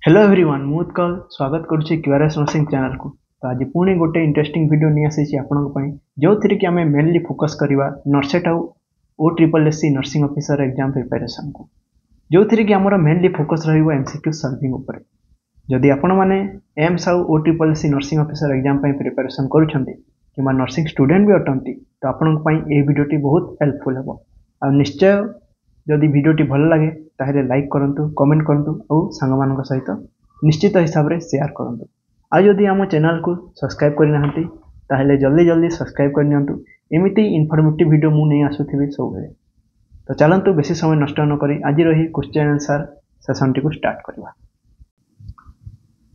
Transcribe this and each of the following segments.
Hello everyone मु उत्कल स्वागत करुच्ची QRS nursing channel को। तो आज पुणी गोटे इंटरेस्टिंग वीडियो नहीं आसी आपण जो थी कि आम मेनली फोकस करवा नर्सेट आउ OSSC nursing officer exam preparation को जो थी कि आमर मेनली फोकस रहिबो एमसीक्यू सॉल्विंग ऊपर। जदि आपण माने एम्स आउ OSSC nursing officer exam preparation करूछंती कि नर्सिंग स्टूडेंट भी अटंती तो आपण ये वीडियोटी बहुत हेल्पफुल हेबो। आ निश्चय जदि वीडियोटी भल लगे ताहले लाइक करंतु, कमेंट करंतु और सांगमानक सहित निश्चित हिसाब रे शेयर करंतु। आ जदि आम चैनल को सब्सक्राइब करि नाहंती ताहले जल्दी जल्दी सब्सक्राइब कर नियंतु। एमिति इन्फॉर्मेटिव वीडियो मु नहीं आसुथिबे सब बेले। तो चलंतु बेसी समय नष्ट न करी आज रही क्वेश्चन आंसर सेशन टी को स्टार्ट करबा।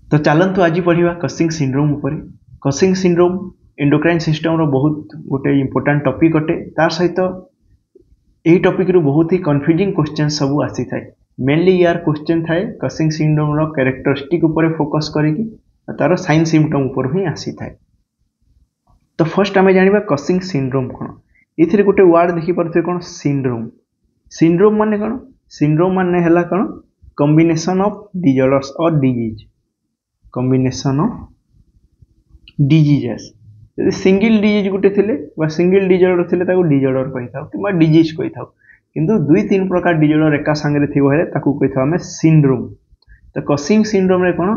तो चलंतु आज पढ़िबा कसिंग सिंड्रोम ऊपर। कसिंग सिंड्रोम एंडोक्राइन सिस्टम रो बहुत गोटे इंपोर्टेंट टॉपिक अटे। तार सहित यही टॉपिक रु बहुत ही कन्फ्यूजिंग क्वेश्चन सब आसी थाए। मेनली यार क्वेश्चन थाए कसिंग सिंड्रोम रो कैरेक्टरिस्टिक ऊपर फोकस करिकी तार साइन सिम्पटम ऊपर ही आसी थाए। तो फर्स्ट आमे जानिबा कसिंग सिंड्रोम कोन। इथिरे गोटे वर्ड देखि परथे कोन सिंड्रोम। सिंड्रोम माने कोन? सिंड्रोम माने हला कोन कॉम्बिनेशन ऑफ डिसऑर्डर्स और डिजीज। Combination of diseases. यदि सिंगल डिजीज गोटे थिले बा सिंगल डिसऑर्डर थिले ताको डिसऑर्डर कहि थाउ कि डिजीज कहि थाउ। किंतु दुई तीन प्रकार डिसऑर्डर एका संगे थिबो हेले ताको कहि थाउ हमें सिंड्रोम। तो कसिंग सिंड्रोम रे कोन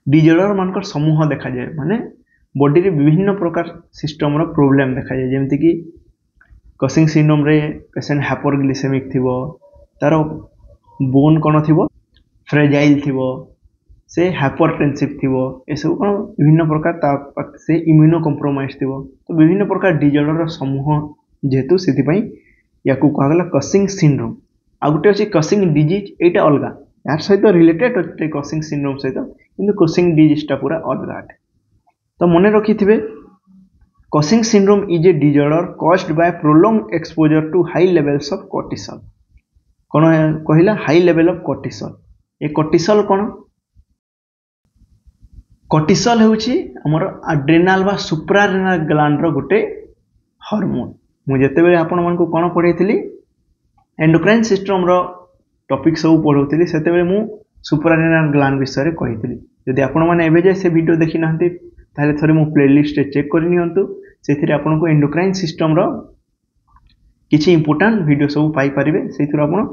डिसऑर्डर मानकर समूह देखा जाए माने बॉडी रे विभिन्न प्रकार सिस्टम रो प्रॉब्लम देखा जाए। जेमति कि कसिंग सिंड्रोम रे पेशेंट हाइपरग्लिसेमिक थिबो, तारो बोन कोन थिबो फ्रेजाइल थिबो, से हाइपरटेंसिव थिबो, ए सब कोन विभिन्न प्रकार से इम्यूनो कॉम्प्रोमाइज थिबो। तो विभिन्न प्रकार डिसऑर्डर रो समूह जेतु सेति पई याकू कहगला कसिंग सिंड्रोम। आ गुटे अछि कसिंग डिजीज, एटा अलगा यार सहित रिलेटेड अछि कसिंग सिंड्रोम सहित, किंतु कसिंग डिजीज टा पूरा अलगा अछि। तो मने रखिथिबे Cushing syndrome is a disorder caused by prolong exposure to high levels of cortisol. कोन कहिला हाई लेवल ऑफ कोर्टिसोल। ए कोर्टिसोल कोन? कोर्टिसोल हेउची हमर एड्रेनल बा सुप्रारेनल ग्लैंड रो गोटे हार्मोन। मु जेतेबेले आपण मानकु कोन पढैथिली एंडोक्राइन सिस्टम रो टॉपिक सब पढौथिली सेतेबेले मु सुप्रारेनल ग्लैंड विषय रे कहिथिली। यदि आपण माने एबे जे से वीडियो देखि नाहंती ताले थोरे मु प्लेलिस्ट रे चेक करि नियंतु। सेथिरे आपण को एंडोक्राइन सिस्टम रो किछि इंपोर्टेंट वीडियो सब पाई परिबे। सेथिरो आपण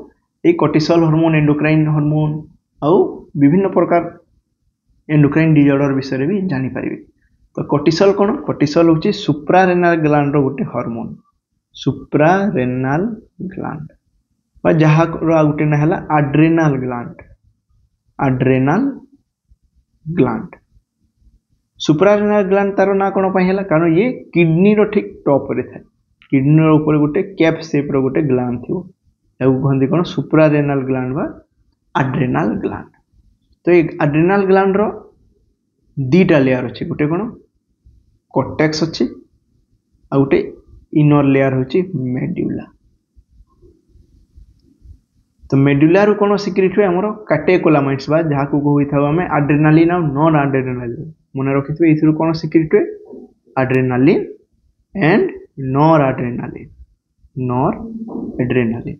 ए कोर्टिसोल हार्मोन, एंडोक्राइन हार्मोन आउ विभिन्न प्रकार एंडोक्राइन डिसऑर्डर विषय भी जानी पारिबे। तो कोर्टिसोल कोन? कोर्टिसोल होची सुप्रारेनल ग्लैंड रो गोटे हार्मोन। सुप्रारेनल ग्लैंड बा जहा रो गोटे ना हला adrenal gland. Adrenal gland suprarenal gland तारो ना कोन पई हला कारण ये किडनी रो ठीक टॉप रे थाए। किडनी रो ऊपर गोटे कैप शेप रो गोटे ग्लैंड थिबो एउ कहंदी कोन सुप्रारेनल ग्लैंड बा एड्रेनल ग्लैंड। तो ये एड्रेनल ग्लैंड रो दीटा लेयर अछि। गोटे कोन कॉर्टेक्स अछि आ गोटे इनर लेयर होछि मेडुला। तो मेडुला रो कोन सिक्रेट हुए हमरो कैटेकोलामाइड्स बा जहा को होई थाउ हमें एड्रेनालिन और नॉन एड्रेनालिन। मने रखिथबे इथरो कोन सिक्रेट हुए adrenaline and nor adrenaline. Nor adrenaline.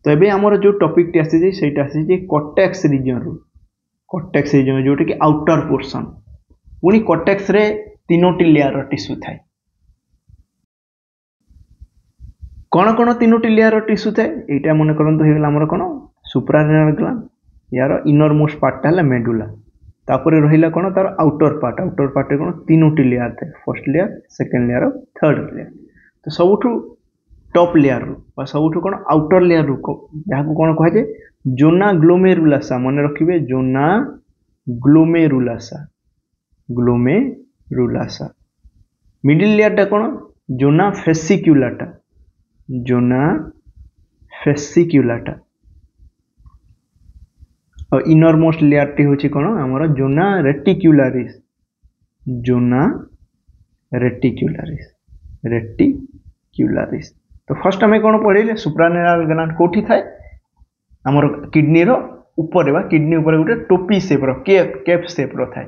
तो एबे हमरो जो टॉपिक टी आसी जे सेटा आसी जे कॉर्टेक्स रीजन रो। कॉर्टेक्स रीजन जोटे कि आउटर पोर्शन। पुनी कॉर्टेक्स रे तीनोटी लेयर टिश्यू थाए। कोन कोन तीनोटी लेयर टिश्यू थाए एटा मने करंतु हेगला हमर कोन सुप्रारेनल ग्लैंड। यार इनर मोस्ट पार्ट हला मेडुला। तापर रहिला कोन तार आउटर पार्ट। आउटर पार्ट रे कोन तीनोटी लेयर थाए। First layer, second layer, third layer. तो सबुठु टॉप लेयर रो बा सबुठु कोन आउटर लेयर रो जहा को कोन कह जे जोना ग्लोमेरुलासा। मने रखिबे जोना ग्लोमेरुलासा। ग्लोमेरुलासा। मिडिल लेयर टा कोन जोना फेसिक्युलाटा। जोना फेसिक्युलाटा। और इनर मोस्ट लेयर टी होची कोन हमर जोना रेटिक्युलारिस। जोना रेटिक्युलारिस। रेटिक्युलारिस। तो फर्स्ट हमें कोन पढिले सुप्रारेनल ग्लैंड कोठी थाए हमर किडनी रो ऊपर बा किडनी ऊपर गोटे टोपी शेप रो कैप शेप रो थाए।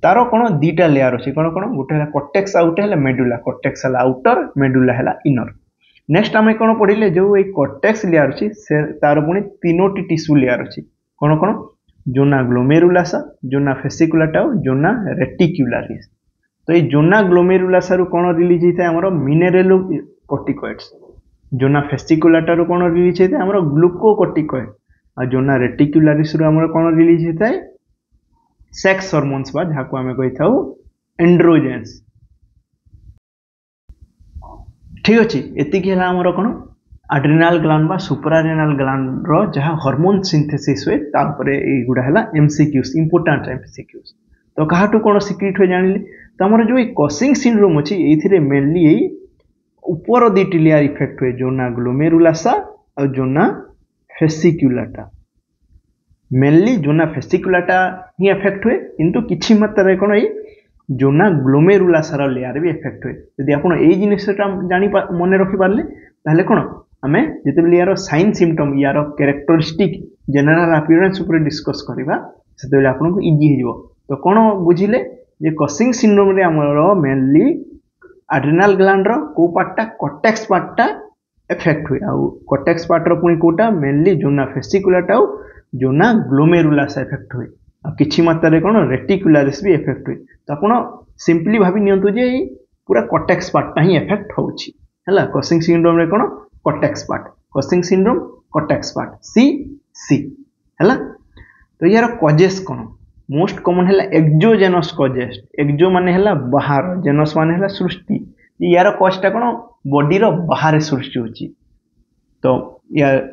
तारो कोन दीटा लेयर अछि। कोन कोन गोटे हला कॉर्टेक्स आ गोटे हला मेडुला। कॉर्टेक्स हला आउटर, मेडुला हला इनर। नेक्स्ट हमें कोन पढिले जो ए कॉर्टेक्स लेयर अछि से तार पुनी तीनोटी टिश्यू लेयर अछि। कोन कोन जोना ग्लोमेरुलासा, जोना फेसिकुलाटा और जोना रेटिक्युलारिस। तो ये जोना ग्लोमेरुलासा रु कौन रिलीज होता है हमरो मिनेरेलो कोर्टिकोइड्स, जोना फेसिकुलाटा रु कौन रिलीज होता है हमरो ग्लूकोकोर्टिकोइड, और जोना रेटिक्युलारिस रु हमरो कौन रिलीज होता है सेक्स हार्मोन्स बा जहां को हमें कहि थाउ एंड्रोजेन्स। ठीक अछि, एतिकी हला हमरो कोन एड्रिनल ग्लैंड बा सुप्रारेनल ग्लैंड रो जहां हार्मोन सिंथेसिस हुए तापरे ए गुडा हला एमसीक्यूज इंपोर्टेंट एमसीक्यूज। तो काहाटू कोन सिक्रेट हो जानिले तो हमरो जो कॉसिंग सिंड्रोम अछि एथिरे मेनली ए ऊपर दिटी लेयर इफेक्ट हुए जोना ग्लोमेरुलासा और जोना फेसिकुलाटा। मेनली जोना फेसिकुलाटा ही इफेक्ट हुए किंतु किछि मात्रा कोन ए जोना ग्लोमेरुलासा लेयर भी इफेक्ट हुए। यदि आपण ए जिनिसटा जानि मने रखि पारले ताहले कोन हमें जेतेबेले यार साइन सिम्पटम यार कैरेक्टरिस्टिक जनरल अपीयरेंस ऊपर डिस्कस करबा सेतेबेले आपन को इजी हिजो। तो कोन बुझिले जे कॉसिंग सिंड्रोम रे हमरो मेनली एड्रिनल ग्लैंड रो को पार्टटा कॉर्टेक्स पार्टटा इफेक्ट हुए आ कॉर्टेक्स पार्ट रो पुनी कोटा मेनली जोना फेसिकुलाटा जोना ग्लोमेरुलासा इफेक्ट हुए आ किछि मात्रा कोन रेटिकुलारिस भी इफेक्ट हुए। तो आपण सिंपली भाबी नियंतु जे पूरा कॉर्टेक्स पार्टटा ही इफेक्ट होउछि हला कॉसिंग सिंड्रोम रे कोन cortex part, Cushing syndrome cortex part सी सी हला। तो यार कॉजेस कोन मोस्ट कॉमन हला एक्सोजेनस कॉजेस, एक्सो माने हला बाहर, जेनस माने हला सृष्टि, यार कॉजटा कोन बॉडी रो बाहर सृष्टि होछि। तो यार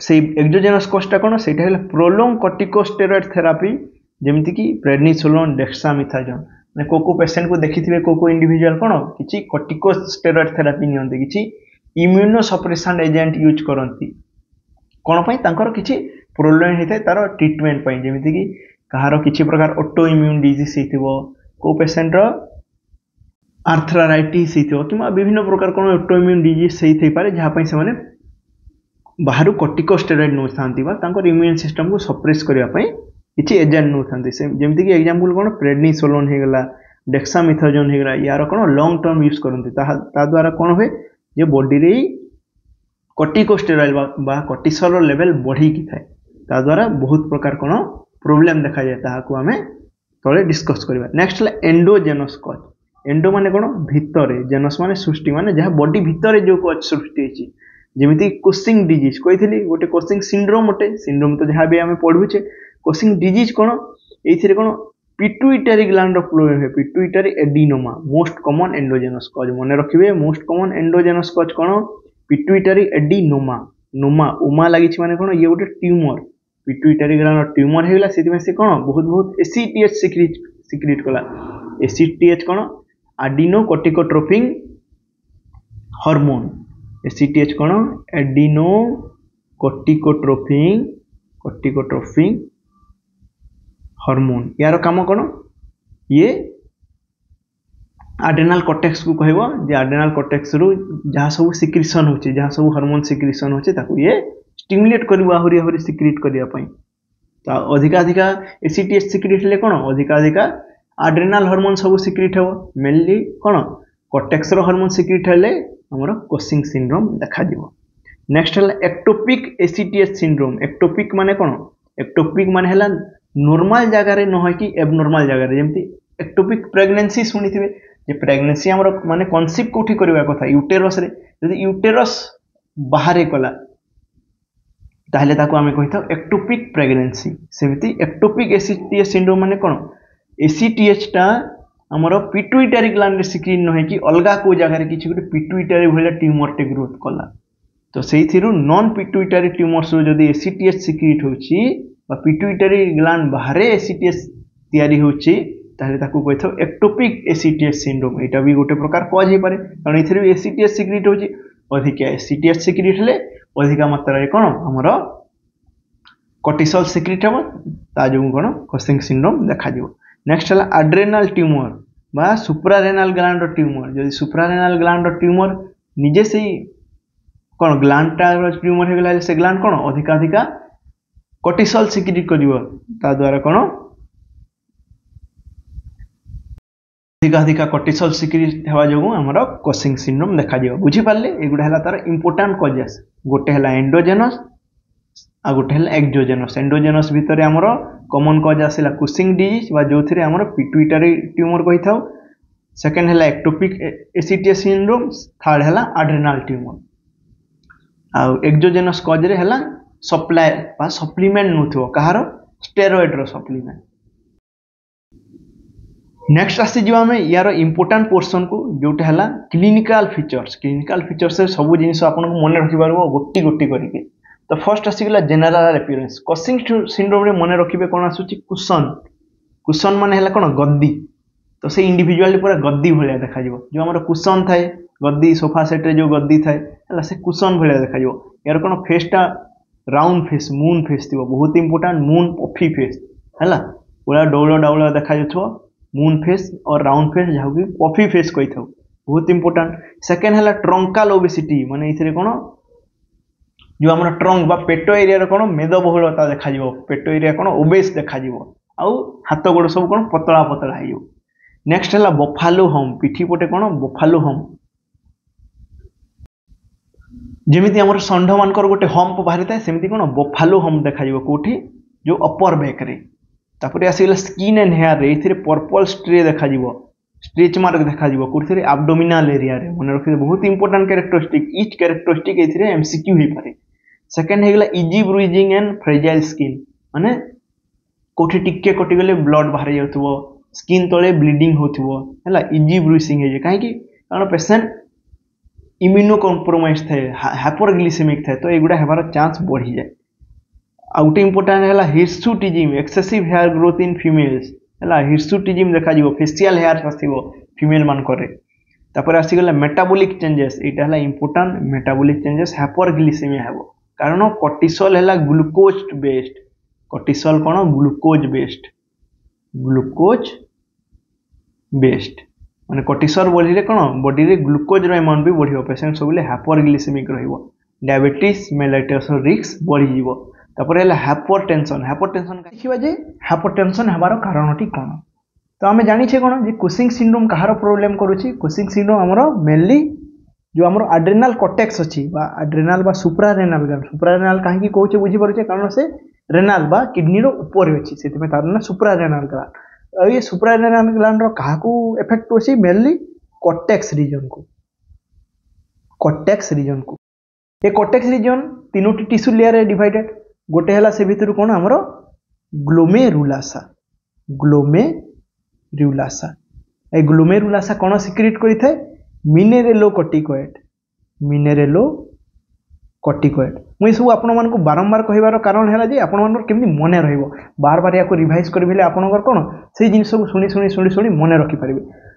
से एक्सोजेनस कॉजटा कोन सेटा हला प्रोलॉन्ग कॉर्टिकोस्टेरॉइड थेरापी जेमिति कि प्रेडनिसोलोन डेक्सामेथासोन माने कोको पेशेंट को देखिथिबे कोको इंडिविजुअल कोन किछि कॉर्टिकोस्टेरॉइड थेरापी नियंते किछि इम्यूनो सप्रेशन एजेंट यूज करंती कोन पई तांकर किछि प्रोब्लेम हेते तार ट्रीटमेंट पई जेमिति कि कहारो किछि प्रकार ऑटो इम्यून डिजीज हेतिबो को पेशेंट रो आर्थराइटिस हेतिबो किमा विभिन्न प्रकार कोन ऑटो इम्यून डिजीज सही थई पारे जहा पई से माने बाहरु कॉर्टिकोस्टेरॉइड नो थांती बा तांकर इम्यून सिस्टम को सप्रेस करिया पई किछि एजेंट नो थांती से जेमिति कि एग्जांपल कोन प्रेडनिसोलोन हे गेला, डेक्सामेथासोन हे गेला, यार कोन लॉन्ग टर्म यूज करंती ता द्वारा कोन होय जे बॉडी रे कॉर्टिकोस्टेरॉइड बा कॉर्टिसोल लेवल बढ़ी कि थाए ता द्वारा बहुत प्रकार कोन प्रॉब्लम देखा जाय ताहाको हमें तळे डिस्कस करबा। नेक्स्ट हला एंडोजेनस कॉज, एंडो माने कोन भितरे, जेनस माने सृष्टि माने जहा बॉडी भितरे जो कॉज सृष्टि हेछि जेमिति कोसिंग डिजीज कहिथिली गोटे कोसिंग सिंड्रोम मोटे सिंड्रोम तो जहा भी हमें पढुचे कोसिंग डिजीज कोन एथिरे कोन पिट्यूटरी ग्लैंड ऑफ फ्लो है, pituitary adenoma most common endogenous cause मने रखिबे मोस्ट कॉमन एंडोजेनस कॉज कोन पिट्यूटरी एडिनोमा, नोमा ओमा लागिछि माने कोन ये गोटे ट्यूमर पिट्यूटरी ग्लैंड ट्यूमर हेला सेति से कोन बहुत बहुत एसीटीएच सिक्रेट कला, एसीटीएच कोन एडिनो कोर्टिकोट्रोपिन हार्मोन, एसीटीएच कोन एडिनो कोर्टिकोट्रोपिन हार्मोन यार काम कोन ये एड्रिनल कॉर्टेक्स को कहबो जे एड्रिनल कॉर्टेक्स रु जहा सब सिक्रीशन होचे जहा सब हार्मोन सिक्रीशन होचे ताकू ये स्टिमुलेट करबा हरि हरि सिक्रेट करिया पई। तो अधिका अधिका एसीटीएच सिक्रेट ले कोन अधिका अधिका एड्रिनल हार्मोन सब सिक्रेट हेबो मेनली कोन कॉर्टेक्स रो हार्मोन सिक्रेट हेले हमरो कोसिंग सिंड्रोम देखा दिबो। नेक्स्ट हला एक्टोपिक एसीटीएच सिंड्रोम, एक्टोपिक माने कोन एक्टोपिक माने हला नॉर्मल जगह रे न होय कि एबनॉर्मल जगह रे जेमति एक्टोपिक प्रेगनेंसी सुनिथिबे जे प्रेगनेंसी हमरो माने कॉन्सेप्ट कोठी करबा कथा यूटेरस रे यदि यूटेरस बाहर कला ताहले ताको हमें कहिता एक्टोपिक प्रेगनेंसी। सेमिति एक्टोपिक एसीटीएच सिंड्रोम माने कोन एसीटीएच टा हमरो पिट्यूटरी ग्लैंड रे सिक्रीट न होय कि अलगा को जगह रे किछि गुटे पिट्यूटरी भले ट्यूमर टे ग्रोथ कला तो सेहिथिरु नॉन पिट्यूटरी ट्यूमर्स जदि एसीटीएच सिक्रीट होछि बा पिट्यूटरी ग्लैंड बाहरे एसीटीएच तयारी होछि ताहले ताकू कहिथो एक्टोपिक एसीटीएच सिंड्रोम। एटा भी गोटे प्रकार कॉज हे पारे कारण एथिरे भी एसीटीएच सिक्रीट होछि अधिक एसीटीएच सिक्रीट ले अधिक मात्रा रे कोन हमरो कोर्टिसोल सिक्रीट हेबो ता जो कोन कोसिंग सिंड्रोम देखा दिबो। नेक्स्ट हला एड्रेनल ट्यूमर बा सुप्रारेनल ग्लैंड ट्यूमर, जदि सुप्रारेनल ग्लैंड ट्यूमर निजे से कोन ग्लैंड टा ट्यूमर हे गेला से ग्लैंड कोन अधिक अधिक कोर्टिसोल सिक्रीट करिवो ता द्वारा कोन अधिक अधिक कोर्टिसोल सिक्रीट हेबा जोगु हमरो कोसिंग सिंड्रोम देखा दियो। बुझी पारले एगुडा हला तार इंपोर्टेंट कॉजेस, गोटे हला एंडोजेनस आ गोटे है एक्सोजेनस एंडोजेनस भितर आमर कॉमन कज आसला कुशिंग डिजीज जो आमर पिट्यूटरी ट्यूमर कही था। सेकेंड है एक्टोपिक एसिटिया सिंड्रोम। थर्ड है आड्रेनाल ट्यूमर। आ एक्सोजेनस कज रे है सप्लाई बा सप्लीमेंट नौथो कहार स्टेरॉइड रो सप्लीमेंट। नेक्स्ट आसीज आम यार इंपोर्टाट पोर्सन को जोटा है क्लिनिकल फीचर्स। क्लिनिकल फीचर्स सब जिन आपको मन रखिपार गोटी गोटी करके। तो फर्स्ट आसीगला जेनेराल अपीयरेंस। कुशिंग सिंड्रोम रे मन रखिबे कौन आसुची कुशन। कुशन माने है कौन गद्दी। तो से इंडिविजुअली पूरा गद्दी भाया देखा जो आम कुशन थाए गद्दी सोफा सेट रे जो गद्दी थाए से कुशन भाया देखा यार कौन फेसटा राउंड फेस मून फेस थी बहुत इंपोर्टाट मून पफी फेस है पूरा डौल डाउल देखा मून फेस और राउंड फेस जहाँ कि पफी फेस कही था बहुत इंपोर्टाट। सेकेंड है ट्रंकाल ओबेसिटी माने ये कौन जो आम ट्रंक बा पेट एरिया कौन मेदबहुलता देखा पेट एरिया कौन ओबेस देखा आउ हाथ गोड़ सब कौन पतला पतला हो। नेक्स्ट है बफालो हम पिठी पटे कौन बफालो हम जमीती आम षंढ मानकर गोटे हम्प बाहरी था सेमती कौन बफालो हम देखा कौटी जो अपर बैक रे। तापर आसगला स्किन एंड हेयर रे ये पर्पल स्ट्रे देखा स्ट्रेच मार्क देखा कौन एब्डोमिनल एरिया रे मन रखिए बहुत इंपोर्टाट कैरेक्टरिस्टिक इच कैरेक्टरिस्टिक ये एमसीक्यू हो पारे। सेकेंड है इजी ब्रुइजिंग एंड फ्रेजाइल स्किन माने कौटी टिके कटिगले ब्लड बाहर जाऊ स्किन तले ब्लीडिंग होगा इजी ब्रुइसिंग है कहीं कारण पेसेंट इम्यूनो कॉम्प्रोमाइज थाए हाइपरग्लिसेमिक थाए तो युवा हमार चांस बढ़ी जाए। आउ गोटे इंपोर्टाट है hirsutism excessive hair growth in females है हिर्सुटिज्म देखा फेसियल हेयर आसो फीमेल मानकर। तापर आसीगला मेटाबॉलिक चेंजेस यहाँ इंपोर्टाट मेटाबॉलिक चेंजेस हाइपरग्लिसेमिया हेबो कारण कॉर्टिसोल है ग्लूकोज बेस्ड। कॉर्टिसोल कौन ग्लूकोज बेस्ड माने कॉर्टिसोल बॉडी रे कौन बॉडी रे ग्लूकोज रो अमाउंट भी बढ़ियो पेशेंट सब हाइपरग्लिसेमिक रहिबो डायबिटीज मेलाइटस रिस्क बढ़ी जीवो। तापर है हाइपरटेंशन। हाइपरटेंशन देखिबा जे हाइपरटेंशन हमारो कारणटी कौन। तो आम जानी कौन जे कुशिंग सिंड्रोम कहार प्रोब्लेम करुच्ची। कुशिंग सिंड्रोम आमर मेनली जो आमर आड्रेनाल कॉर्टेक्स अच्छी आड्रेनाल सुप्रारेनाल कहीं कौचे बुझीपारे कारण से रेनाल बा किडनी रो ऊपर अच्छी से सुप्रारेनाल ग्लैंड। ये सुप्रारेनाल ग्लैंड रो कहा एफेक्ट होची मेनली कॉर्टेक्स रीजन को। कॉर्टेक्स रीजन को ये कॉर्टेक्स रीजन तीनोटी टिश्यू लेयर रे डिवाइडेड। गोटे है से भितर कौन आमर ग्लोमेरुलासा। ग्लोमेरुलासा ए ग्लोमेरुलासा कौन सिक्रेट करि थाए मिनेरेलोकॉर्टिकॉइड। मिनेरेलोकॉर्टिकॉइड मुझे सब आपण मानक बारंबार कहबार कारण है जे आपण मानकर केमती मन रहिबो बार बार या रिवाइज करें आपणकर कौन से जिन को शुणी शुणी शुणी शुणी मन रखिपारे।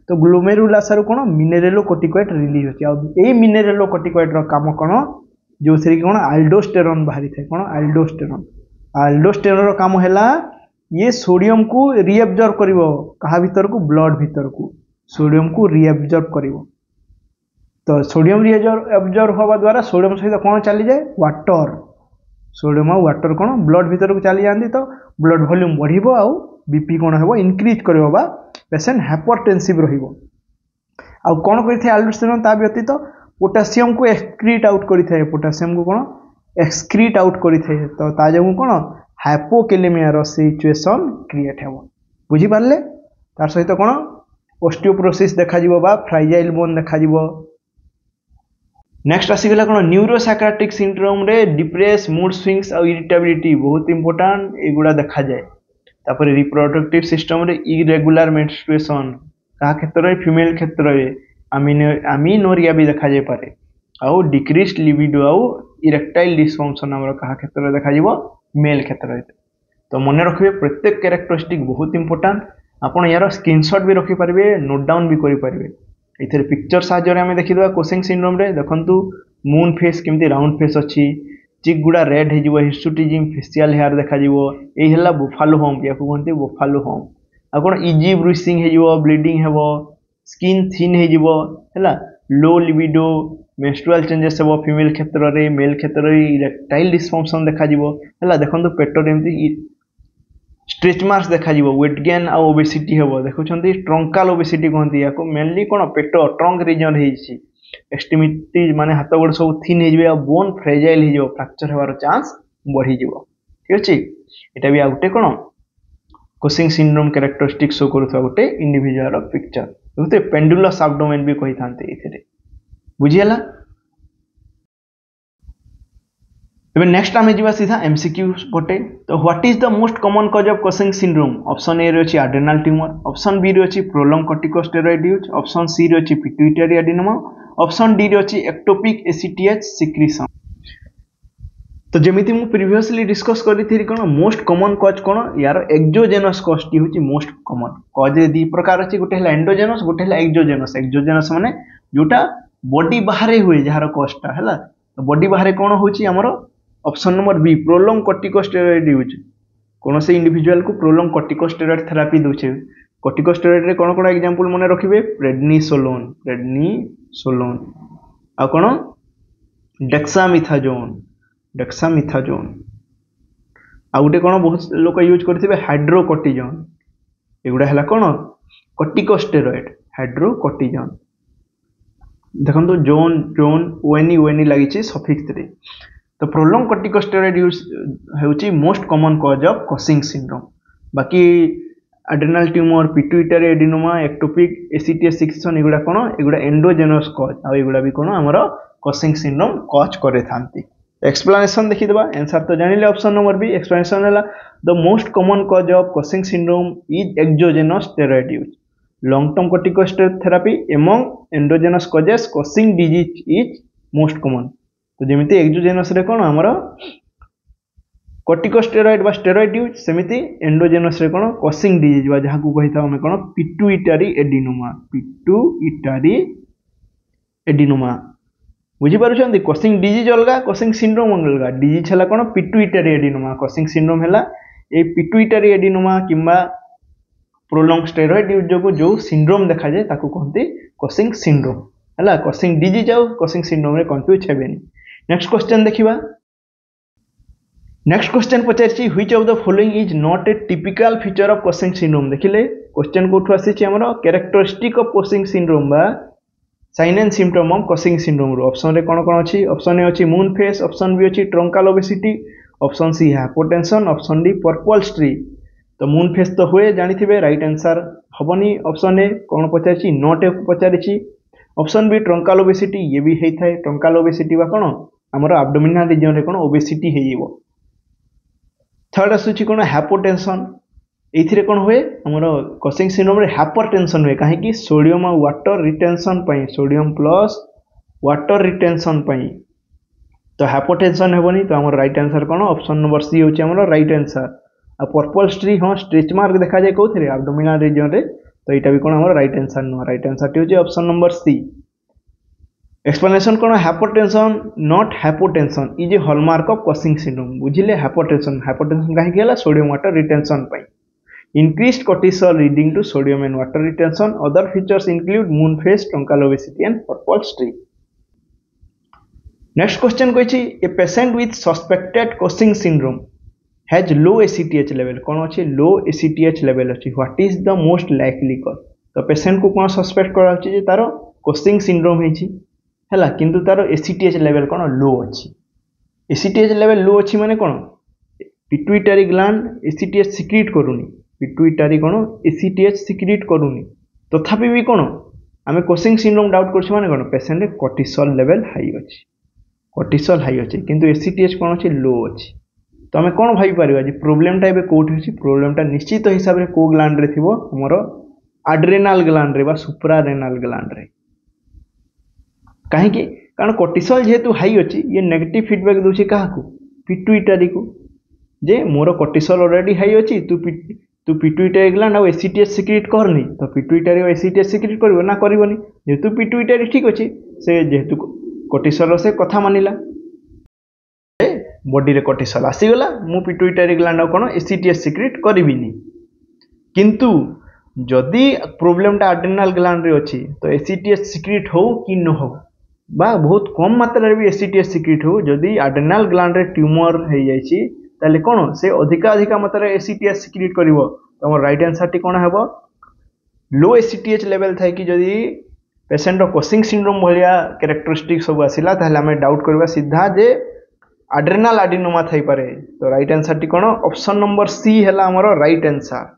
तो ग्लोमेरुलासा कौन मिनेरेलोकॉर्टिकॉइड रिलीज होती है। मिनेरेलोकॉर्टिकॉइड रो काम कौन जो थी कौन आल्डोस्टेरोन बाहरी थे कौन आल्डोस्टेरोन। आल्डोस्टेरोन रो काम है ये सोडियम को रिएब्जॉर्ब करिवो कहा भीतर को ब्लड भीतर को सोडियम को रिएब्जॉर्ब करिवो। तो सोडियम रिएब्जॉर्ब होगा द्वारा सोडियम सहित कौन चली जाए वाटर। सोडियम और वाटर कौन ब्लड भीतर को चली जाती तो ब्लड वॉल्यूम बढ़िबो आउ बीपी कौन हो इनक्रीज करिवो बा पेशेंट हाइपरटेंसिव रहिबो। आउ कौन करिथे आल्डोस्टेरोन ता व्यतीत पोटासियम को एक्सक्रीट आउट करिथे। पोटासियम को कौन एक्सक्रीट आउट करिथे तो ता जगु कौन हाइपोकेलेमिया रो सिचुएशन क्रिएट हेबो बुझी पारले। तार सहित कौन ऑस्टियोपोरोसिस देखा जिवो बा फ्राइजाइल बोन देखा जिवो। नेक्स्ट आसीगला कौन न्यूरोसाइकाट्रिक सिंड्रोम रे डिप्रेस मूड स्विंग्स और इरिटेबिलिटी बहुत इंपोर्टाट एगुड़ा देखा जाए। तापर रिप्रोडक्टिव सिस्टम रे इरेगुलर मेंस्ट्रुएशन का क्षेत्र में फीमेल क्षेत्र में आमिनोरिया भी देखा जाए पारे आउ डिक्रीज लिबिडो आउ इरेक्टाइल डिसफंक्शन आमर कहा क्षेत्र देखा जिवो मेल क्षेत्र। तो मन रखिए प्रत्येक कैरेक्टरिस्टिक बहुत इंपोर्टाट आपन यार स्क्रीनशॉट भी रखिपारे नोट डाउन भी करें। ये पिक्चर साहाय्य आम देखा कुशिंग सिंड्रोम रे देखंतु मून फेस केमती राउंड फेस अच्छी चिक गुड़ा रेड हो हिर्सुटिज्म फेसियल हेयर देखा यही है बुफालो हम्प या कहते बुफालो हम्प आ कौन इजी ब्रुइसिंग हो ब्लीडिंग हेबो स्किन थिन है लो लिबिडो मेंस्ट्रुअल चेंजेस हेबो फीमेल क्षेत्र रे मेल क्षेत्र रे इरेक्टाइल डिसफंक्शन देखा है देखो पेटर एमती स्ट्रेच मार्क्स देखा वेट गेन आ ओबेसिटी हेबो देखुछंती ट्रंकाल ओबेसिटी कहती या मेनली कौन पेट ट्रंक रीजन एक्सट्रीमिटी माने हाथ गोड़ सब थिन हो बोन फ्रेजाइल हो फ्रैक्चर होवार चांस बढ़ी जीवो ठीक अछि एटा भी आउटे कोन कोसिंग सिंड्रोम कैरेक्टरिस्टिक शो करूथवा गोटे इंडिविजुअल पिक्चर देखते पेंडुलस एब्डोमेन भी कहि थांते एथिरे बुझियला एबे नेक्स्ट आमे जीवा सीधा एमसीक्यू गोटे तो what is the most common cause of Cushing syndrome option A रे अछि एड्रेनल ट्यूमर ऑप्शन बी रे अछि prolong corticosteroid use option C रे अछि पिट्यूटरी एडिनोमा ऑप्शन डी रे अछि एक्टोपिक एसीटीएच सिक्रीशन तो जेमिति मु प्रीवियसली डिस्कस करी कोन मोस्ट कॉमन कॉज कोन यार एक्सोजेनस कॉज टी होची मोस्ट कॉमन कॉज दी प्रकार अछि गोटे हला एंडोजेनस गोटे हला एक्सोजेनस माने जोटा बॉडी बाहरे हुए जहार कॉजटा हला तो बॉडी बाहरे कोन होची हमरो option number B prolong corticosteroid use कौन से इंडिविजुअल को प्रोलॉन्ग कॉर्टिकोस्टेरॉइड थेरापी दोचे कॉर्टिकोस्टेरॉइड रे कोन कोन एग्जांपल मने रखिबे प्रेडनिसोलोन आ कोन डेक्सामिथाजोन आ गोटे कोन बहुत लोक यूज करथिबे हाइड्रोकोर्टिजोन एगुडा हला कोन कॉर्टिकोस्टेरॉइड हाइड्रोकोर्टिजोन देखन तो जोन ओएनी लागिछि सफिक्स रे तो प्रोलॉन्ग कॉर्टिकोस्टेरॉइड यूज होची most common cause of Cushing syndrome बाकी adrenal tumour pituitary adenoma ectopic ACTH secretion एगुडा कोन एगुडा एंडोजेनस कॉज आ एगुडा भी कोन हमरो कोसिंग सिंड्रोम कॉज करे थांती एक्सप्लेनेशन देखि देबा आंसर तो जानिले ऑप्शन नंबर बी एक्सप्लेनेशन हला the most common cause of Cushing syndrome is exogenous steroid use long term corticosteroid therapy among endogenous causes causing disease is most common तो जेमिति exogenous रे कोन हमरो corticosteroid बा steroid use सेमिति endogenous रे कोन causing disease बा जहां को कहिता हमें कोन पिट्यूटरी एडिनोमा बुझी पारुछंती कोसिंग डिजीज अलगा कोसिंग सिंड्रोम अलगा डिजीज हला कोन पिट्यूटरी एडिनोमा कोसिंग सिंड्रोम हला ए पिट्यूटरी एडिनोमा किंबा प्रोलॉन्ग स्टेरॉइड यूज जो सिंड्रोम देखा जाए ताकू कहते कोसिंग सिंड्रोम हला कोसिंग डिजीज आ कोसिंग सिंड्रोम रे कंफ्यूज हेबेनी नेक्स्ट क्वेश्चन देखिबा नेक्स्ट क्वेश्चन पचारछि which of the following is not a typical feature of Cushing syndrome देखिले क्वेश्चन कोठु आसी हमरो कैरेक्टरिस्टिक ऑफ कोसिंग सिंड्रोम बा sign and symptom of Cushing syndrome रो ऑप्शन रे कोन कोन अछि ऑप्शन ए अछि मून फेस ऑप्शन बी अछि truncal obesity option C hypotension option D purple striae तो मून फेस तो हुए जानिथिबे राइट आंसर हबनी ऑप्शन ए कोन पचारछि नॉट ए पचारछि ऑप्शन बी ट्रंकल ओबेसिटी ये भी हेइ थाए ट्रंकल ओबेसिटी बा कोन हमरो एब्डोमिनल रीजन रे कोन ओबेसिटी हेइबो थर्ड आसुछि कोन हाइपोटेंशन एथिरे कोन हुए हमरो कोसिंग सिंड्रोम रे हाइपरटेंशन हुए काहे कि सोडियम और वाटर रिटेंशन पई सोडियम प्लस वाटर रिटेंशन पई तो हाइपोटेंशन हेबनी तो हमर राइट आंसर कोन ऑप्शन नंबर सी होछि हमरो राइट आंसर आ पर्पल स्ट्री हां स्ट्रेच मार्क देखा जाय कोथिरे एब्डोमिनल रीजन रे तो एटा भी कोन हमरो right answer no right answer टी होछि ऑप्शन नंबर सी एक्सप्लेनेशन कोन hypertension not hypotension is a hallmark of Cushing syndrome बुझिले हाइपोटेंशन काहे कि हला सोडियम वाटर रिटेंशन पई increased cortisol leading to sodium and water retention other features include moon face truncal obesity and purple streak next question koichi a patient with suspected Cushing syndrome has low ACTH level kon achi low ACTH level achi what is the most likely cause तो patient को कोन suspect करा अछि जे तारो Cushing syndrome हेछि हला किंतु तारो ACTH level कोन लो अछि ACTH level low अछि माने कोन पिट्यूटरी ग्लैंड ACTH सिक्रीट करूनी पिट्यूटरी कोन ACTH सिक्रीट करूनी तथापि भी कोन आमे कोसिंग सिंड्रोम डाउट करछ माने कोन पेशेंट रे कोर्टिसोल लेवल हाई अछि किंतु ACTH कोन अछि लो अछि तो आमे कोन भाई परिबा जे प्रॉब्लम टा एबे कोठ अछि प्रॉब्लम टा निश्चित हिसाब रे को ग्लैंड रे थिबो हमरो एड्रेनल ग्लैंड रे बा सुप्रारेनल ग्लैंड रे काहे कि कारण कोर्टिसोल जेतु हाई अछि ये नेगेटिव फीडबैक दोछि काहा को पिट्यूटरी को जे मोर कोर्टिसोल ऑलरेडी हाई अछि तू पिट्यूटरी ग्लैंड और ACTH सिक्रीट करनी तो पिट्यूटरी और ACTH सिक्रीट करबो ना करबोनी जेतु पिट्यूटरी ठीक अछि से जेतु कोर्टिसोल से कथा मानिला बॉडी रे कोर्टिसोल आसी गला मु पिट्यूटरी ग्लैंड कोन ACTH सिक्रीट करबिनी किंतु जदि प्रॉब्लम टा एड्रेनल ग्लैंड रे अछि तो ACTH सिक्रीट हो कि न हो बा बहुत कम मात्रा रे भी ACTH सिक्रीट हो जदि एड्रेनल ग्लैंड रे ट्यूमर हे जायछि ताले कोन से अधिक मात्रा रे ACTH सिक्रीट करिवो तो हमर राइट आंसर टी कोन हेबो लो ACTH लेवल थाय कि जदि पेशेंट रो कोसिंग सिंड्रोम भलिया कैरेक्टरिस्टिक सब आसिला ताले हमें डाउट करबा सीधा जे आड्रेनाल एडिनोमा थाई पारे। तो राइट आंसर टी कोन ऑप्शन नंबर सी हैला हमरो राइट आंसर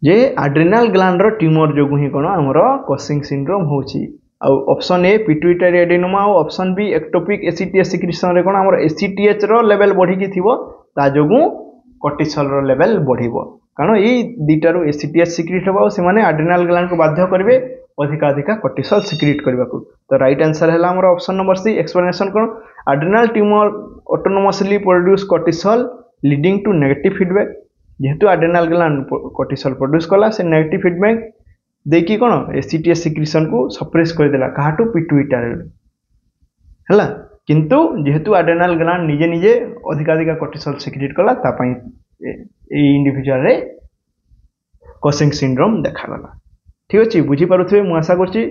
जे आड्रेनाल ग्लैंड रो ट्यूमर जोगु ही कोन हमरो कोसिंग सिंड्रोम होची। आ ऑप्शन ए पिट्यूटरी एडिनोमा और option B ectopic ACTH secretion रे कोन हमरो एसीटीएच रो लेवल बढ़ी की थिबो ता जोगु कोर्टिसोल रो लेवल बढ़िबो कारण ए दीटारो एसीटीएच सिक्रीट होबा से माने आड्रेनाल ग्लैंड को बाध्य करबे अधिक कोर्टिसोल सिक्रीट करबा को। तो राइट आंसर हैला हमरो ऑप्शन नंबर सी। एक्सप्लेनेशन कोन adrenal tumour autonomously produce cortisol leading to negative feedback जेहेतु आड्रेनाल ग्लैंड कोर्टिसोल प्रोड्यूस कला से नेगेटिव फीडबैक देकी कोन एसीटीएच सिक्रीशन को सप्रेस कर देला काहाटू पिट्यूटरी हैला किंतु जेहेतु आड्रेनाल ग्लैंड निजे निजे अधिक कोर्टिसोल सिक्रीट कला ता पई ए इंडिविजुअल रे कोसिंग सिंड्रोम देखा गला। ठीक अछि बुझी पारुथबे मु आशा करछि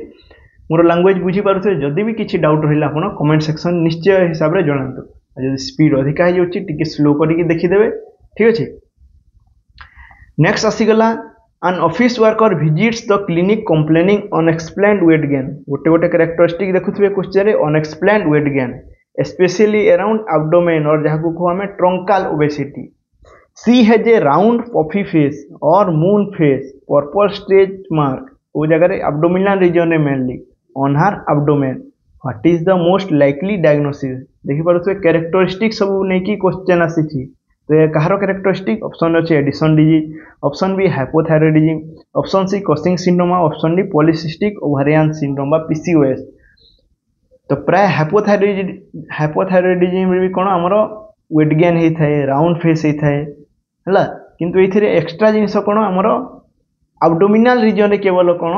मोर लैंग्वेज बुझी पारुथबे जदी भी किछि डाउट रहिला आपण कमेंट सेक्शन निश्चय हिसाब रे जणांतु जदी स्पीड अधिक हो जाउछि टिके स्लो करिकि देखि देबे। ठीक अछि नेक्स्ट आसी गला an office worker visits the clinic complaining unexplained weight gain गोटे गोटे कैरेक्टरिस्टिक देखुथबे क्वेश्चन रे unexplained weight gain especially around abdomen और जहां को हमें truncal obesity she has a round puffy face or moon face purple stretch mark वो जगह रे abdominal region रे mainly on her abdomen what is the most likely diagnosis देखि पारुथबे characteristic सब नै की क्वेश्चन आसीछि। तो कहार कैरेक्टरिस्टिक ऑप्शन अच्छे Addison disease option B hypothyroidism option C Cushing syndrome option D polycystic ovarian syndrome बा पीसीओएस। तो प्राय हाइपोथायरॉयडिज्म रे भी कोन हमरो वेट गेन हे थाए राउंड फेस हे थाए हला किंतु एथिरे एक्स्ट्रा जिंस कोन हमरो एब्डोमिनल रीजन रे केवल कोन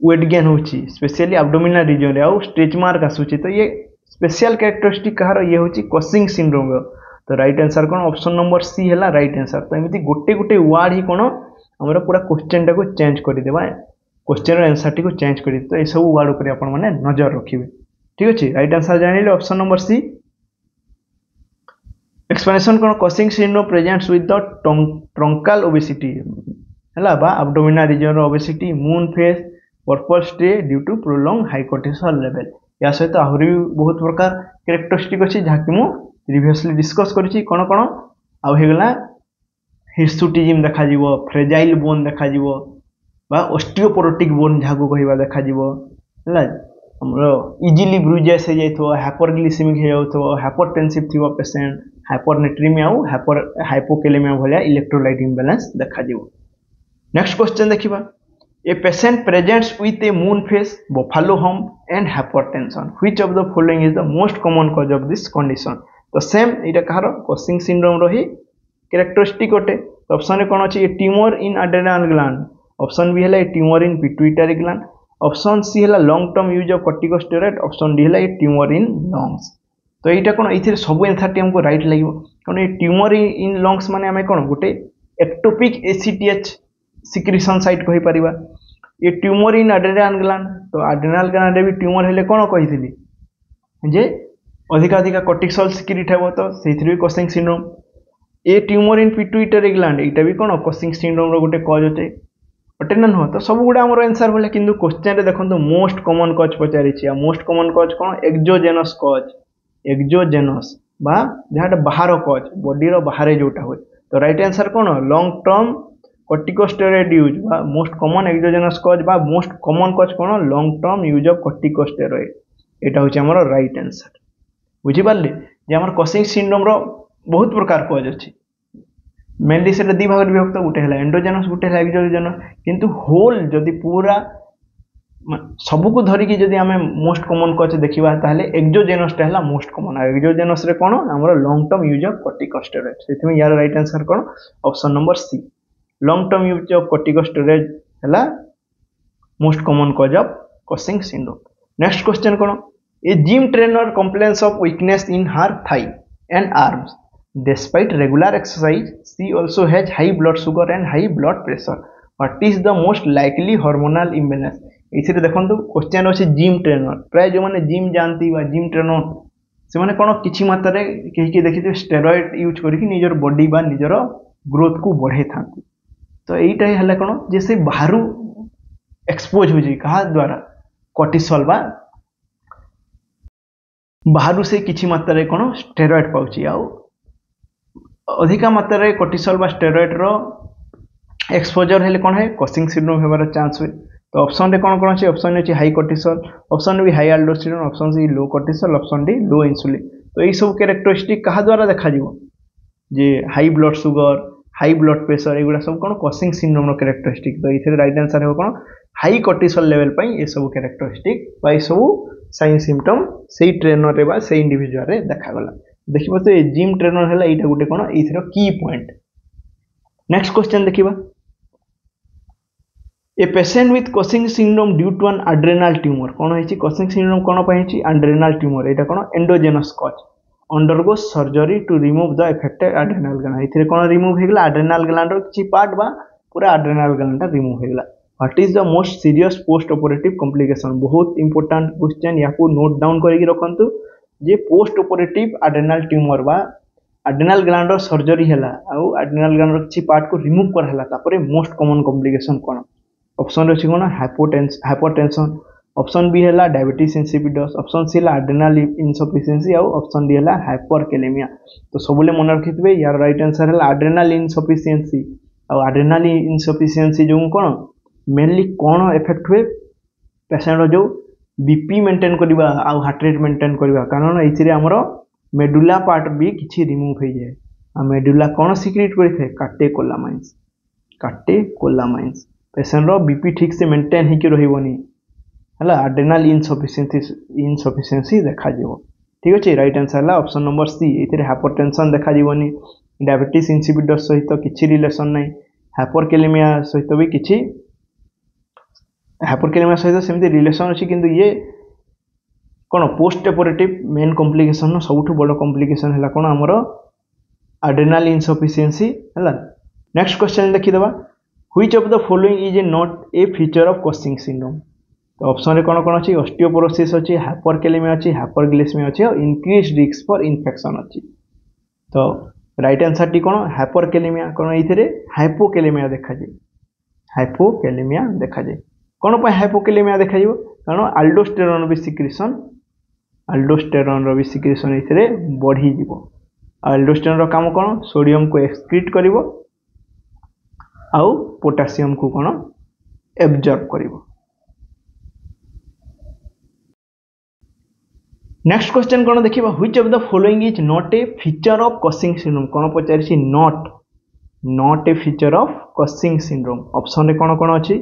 वेट गेन होची स्पेशली एब्डोमिनल रीजन रे आ स्ट्रेच मार्क आसुची। तो ये स्पेशल कैरेक्टरिस्टिक कहार ये होची कोसिंग सिंड्रोम रो। तो राइट आंसर कोन ऑप्शन नंबर सी हैला राइट आंसर। तो एमिति गोटे गोटे वर्ड ही कोन हमरो पूरा क्वेश्चन टा को चेंज कर देबा क्वेश्चन रो आंसर टी को चेंज कर दे। तो ए सब वर्ड ऊपर आपण माने नजर रखिबे। ठीक अछि राइट आंसर जानिले ऑप्शन नंबर सी। एक्सप्लेनेशन कोन Cushing syndrome presents with the truncal obesity हैला बा एब्डोमिनल रीजन रो obesity moon face purple striae due to prolong high cortisol level या सहित आहुरी बहुत प्रकार कैरेक्टरिस्टिक अछि जाकि मु प्रीवियसली डिस्कस करछि कोन कोन आ हे गला हिर्सुटिज्म देखा जीवो फ्रेजाइल बोन देखा जीवो बा ऑस्टियोपोरोटिक बोन जागु कहिबा देखा जीवो हला हमरो इजीली ब्रूजेस हे जाइथो हाइपरग्लिसेमिक हे जाउथो हाइपरटेंसिव थिबो पेशेंट हाइपरनेट्रीमिया और हाइपोकैलेमिया भलिया इलेक्ट्रोलाइट इम्बैलेंस देखा जीवो। नेक्स्ट क्वेश्चन देखिबा A patient presents with a moon face, buffalo hump and hypertension. Which of the following is the most common cause of this condition? तो same इटा कहार Cushing syndrome रो ही characteristic ओटे। तो ऑप्शन ए कोन अछि a tumour in adrenal gland option B हैला a tumour in pituitary gland option C हैला long term use of corticosteroid option D हैला ए ट्यूमर इन लंग्स। तो एटा कोन इथिर सब आंसर टी हमको राइट लागिवो कोन ए ट्यूमर इन लंग्स माने हमें कोन गोटे एक्टोपिक एसीटीएच सिक्रीशन साइट कहि परिबा ये ट्यूमर इन एड्रेनल ग्लैंड। तो एड्रेनल ग्लैंड रे भी ट्यूमर हेले कोन कहिथिली जे अधिक कोर्टिसोल सिक्रीट हेबो तो सेथिर भी causing syndrome. A tumour in pituitary gland एटा भी कोन कोसिंग सिंड्रोम रो गोटे कॉज होते अटेनन हो। तो सब गुडा हमर आंसर बोले किंतु क्वेश्चन रे देखंतु मोस्ट कॉमन कॉज पचारि छी आ मोस्ट कॉमन कॉज कोन एक्सोजेनस कॉज एक्सोजेनस बा जहाटा बाहर कॉज बॉडी रो बाहर जोटा होय। तो राइट आंसर कोन लॉन्ग टर्म कॉर्टिकोस्टेरॉइड यूज बा मोस्ट कॉमन एक्सोजेनस कॉज बा most common cause cone long term use of corticosteroid एटा होची हमर राइट आंसर। बुझी पारले जे हमर कोसिंग सिंड्रोम रो बहुत प्रकार कॉज अछि मेनली से दी भाग विभक्त गुटे हला एंडोजेनस गुटे हला एक्सोजेनस किंतु होल जदी पूरा सब को धरि कि जदी हमें मोस्ट कॉमन कॉज देखिबा ताले एक्सोजेनस टा हला मोस्ट कॉमन एक्सोजेनस रे कोन हमर long term use of corticosteroid सेति में यार राइट आंसर कोन option number C long term use of corticosteroid हला most common cause of Cushing syndrome. Next question कोन a gym trainer complains of weakness in her thigh and arms despite regular exercise she also has high blood sugar and high blood pressure what is the most likely hormonal imbalance. इथिरे देखंतु question अछि gym trainer प्राय जो माने gym जानती बा gym trainer से माने कोन किछि मात्रा रे केहि देखिते स्टेरॉइड यूज करिकि निजर बॉडी बा निजर ग्रोथ को बढ़े थांती। तो एटा हला कोन जैसे बाहरु एक्सपोज हो जी कहा द्वारा कोर्टिसोल बा बाहर से किसी मात्रा कौन स्टेरॉइड पाउची आउ अधिका मात्रा कोर्टिसोल बा स्टेरॉइड रो एक्सपोजर हेले कौन है कसिंग सिंड्रोम होबार चांस हुए। तो ऑप्शन रे कौन कौन अच्छे ऑप्शन अच्छे high cortisol, option B high aldosterone, option C low cortisol, option D low insulin. तो यही सब कैरेक्टरिस्टिक कहा द्वारा देखा जे high blood sugar, high blood pressure एगुड़ा सब कौन कसिंग सिंड्रोम कैरेक्टरिस्टिक। तो ये राइट आंसर है कौन हाई कोर्टिसोल लेवल पर ये सब कैरेक्टरिस्टिक बा ये सब साइन सिम्पटम से ट्रेनर रे बा से इंडिविजुअल रे देखागला। देखिए तो जिम ट्रेनर है यहाँ गोटे कौन ये की पॉइंट। नेक्स्ट क्वेश्चन देखिए a patient with Cushing syndrome due to an adrenal tumour कौन है कसिंग सिंड्रोम कौन पाई एड्रेनाल ट्यूमर यहाँ कौन endogenous cause undergo surgery to remove the affected adrenal gland. ये कौन रिमूव होगा एड्रेनाल ग्लैंड किसी पार्ट बा पूरा एड्रेनाल ग्लैंड रिमूव होगा। What is the most serious post operative complication बहुत इंपोर्टेंट क्वेश्चन या नोट डाउन करके रखु जे पोस्ट ऑपरेटिव एड्रेनाल ट्यूमर बा एड्रेनाल ग्लैंड सर्जरी है एड्रेनाल ग्लैंड किसी पार्ट को रिमूव कराला मोस्ट कॉमन कॉम्प्लिकेशन कौन ऑप्शन अच्छी कौन हाइपरटेंशन, ऑप्शन बी है डायबिटीज इंसिपिडस, ऑप्शन सी है एड्रेनाल इनसफिशिएंसी और ऑप्शन डी है हाइपरकेलेमिया। तो सबले मन रखिथे यार राइट आंसर है एड्रेनाल इनसफिशिएंसी। और एड्रेनाल इनसफिशिएंसी जो कौन मेनली कौन इफेक्ट हुए पेशेंट जो बीपी मेंटेन करवा आउ हार्ट रेट मेंटेन करवा कारण ये आमर मेडुला पार्ट भी किसी रिमूव हो जाए। मेडुला कौन सिक्रेट करते काटेकोलामाइन्स, काटेकोलामाइन्स पेशेंट रो बीपी ठीक से मेंटेन होकर रही है एड्रेनाल इनसफिशिएंसी देखा जीवो। ठीक अच्छे राइट आंसर है ऑप्शन नंबर सी। ये हाइपरटेंशन देखा जीवनी, डायबिटीज इंसिपिडस सहित किसी रिलेशन नहीं, हाइपरकेलेमिया सहित भी किसी हाइपरकेलेमिया सहित सेमती रिलेशन अच्छी किंतु ये कौन पोस्ट ऑपरेटिव मेन कॉम्प्लिकेशन सबुठ बड़ कॉम्प्लिकेशन है कौन आमर एड्रेनाल इनसफिशिएंसी है। नेक्स्ट क्वेश्चन देखीदे which of the following is not a feature of Cushing syndrome. तो ऑप्शन रे कौन कौन अच्छी ऑस्टियोपोरोसिस अच्छी, हाइपरकेलेमिया अच्छी, हाइपरग्लिसेमिया अच्छी और इंक्रीज रिस्क फॉर इन्फेक्शन अच्छी। तो राइट आंसर टी कौन हाइपरकेलेमिया कौन ये हाइपोकेलेमिया देखा जाए, हाइपोकेलेमिया देखा जाए कौन पर हाइपोकेलेमिया देखा जाए कारण अल्डोस्टेरोन भी सिक्रेशन, अल्डोस्टेरोन भी सिक्रेशन ये बढ़ी जीवो। अल्डोस्टेरोन काम कौन सोडियम को एक्सक्रीट करिवो आउ पोटासियम को कौन एब्जॉर्ब करिवो। नेक्स्ट क्वेश्चन कौन देखिबा which of the following is not a feature of Cushing syndrome कौन पचारि not a feature of Cushing syndrome. Option रे कौन कौन अच्छी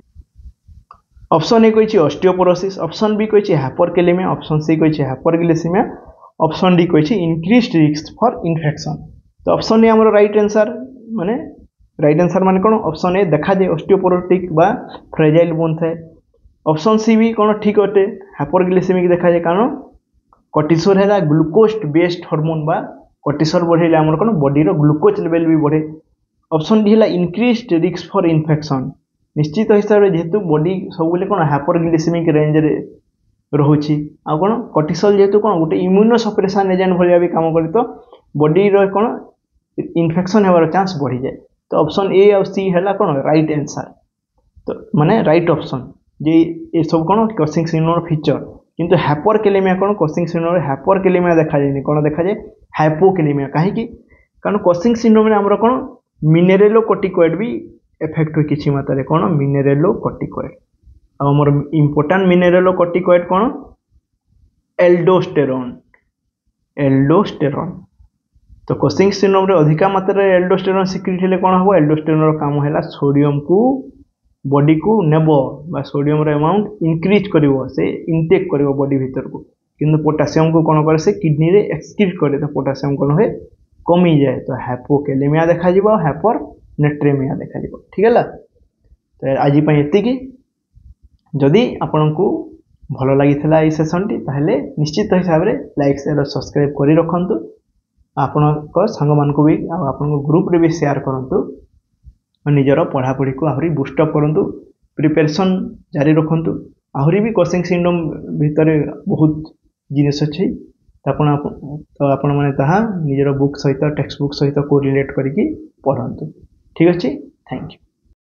ऑप्शन ए कही ऑस्टियोपोरोसिस, ऑप्शन बी कही हाइपरकेलेमिया, ऑप्शन सी कही हाइपरग्लिसेमिया, ऑप्शन डी कही इंक्रीज्ड रिस्क फॉर इन्फेक्शन। तो ऑप्शन ए हमर राइट आंसर माने राइट आंसर माने कौन ऑप्शन ए देखा जाए ऑस्टियोपोरोटिक बा फ्रेजाइल बोन थाए। ऑप्शन सी भी कौन ठीक अटे हाइपरग्लिसेमिक देखा जाए कारण कोर्टिसोल है ग्लूकोज बेस्ड हार्मोन बा कोर्टिसोल बढ़ेले आमर कौन बॉडी रो ग्लूकोज लेवल भी बढ़े। ऑप्शन डी है इंक्रीज्ड रिस्क फॉर इन्फेक्शन निश्चित हिसाब से जेहेतु बॉडी सब कौन हाइपरग्लिसेमिक रेंज रे रोची आ कौन कोर्टिसोल जेहेतु कौन गोटे इम्यूनो सप्रेशन एजेंट भाया भी काम करे तो बॉडी रो कौन इन्फेक्शन होवार चांस बढ़ी जाए। तो ऑप्शन ए और सी है कौन राइट आंसर। तो माने राइट ऑप्शन जे ये सब कौन कसिंग सिंड्रोम फीचर किंतु हाइपरकेलेमिया कौन कसिंग सिंड्रोम हाइपरकेलेमिया देखा जाए कौन देखा जाए हाइपोकेलेमिया कहीं कारण कसिंग सिंड्रोम आमर कौन मिनेरेलोकोर्टिकॉइड भी इफेक्ट हुए किसी मात्रा कौन मिनेरेलोकोर्टिकॉइड आमर इंपोर्टेंट मिनेरेलोकोर्टिकॉइड कौन एल्डोस्टेरोन, एल्डोस्टेरोन। तो कसिंग सिंड्रोम रे अधिका मात्रा एल्डोस्टेरोन सिक्रेट हेले कौन हम एल्डोस्टेरोन काम है सोडियम को बॉडी को नेब बा सोडियम रो अमाउंट इंक्रीज करिवो से इनटेक करिवो बॉडी भीतर को किंतु पोटासियम को कौन करे से किडनी रे एक्सक्रीट करे तो पोटासियम कौन हुए कमी जाए। तो हाइपोकेलेमिया देखा जीवो हाइपरनेट्रेमिया देखा जीवो। ठीक है तो आज पई एतिकी जदि आपनकु भल लागिथिला ए सेशन टी ताहले निश्चित हिसाब रे लाइक शेयर और सब्सक्राइब करि रखंतु आपण सांग मान को भी आपण ग्रुप रे भी शेयर करंतु और निजर पढ़ापढ़ी को आहरी बूस्टअप करंतु प्रिपरेशन जारी रखंतु आहरी भी कसिंग सिंड्रोम भितर बहुत जिनिस अछि तो आपण माने ताहा निजर बुक सहित टेक्स्ट बुक सहित कोरिलेट करिकी पढ़ंतु। ठीक अछि थैंक यू।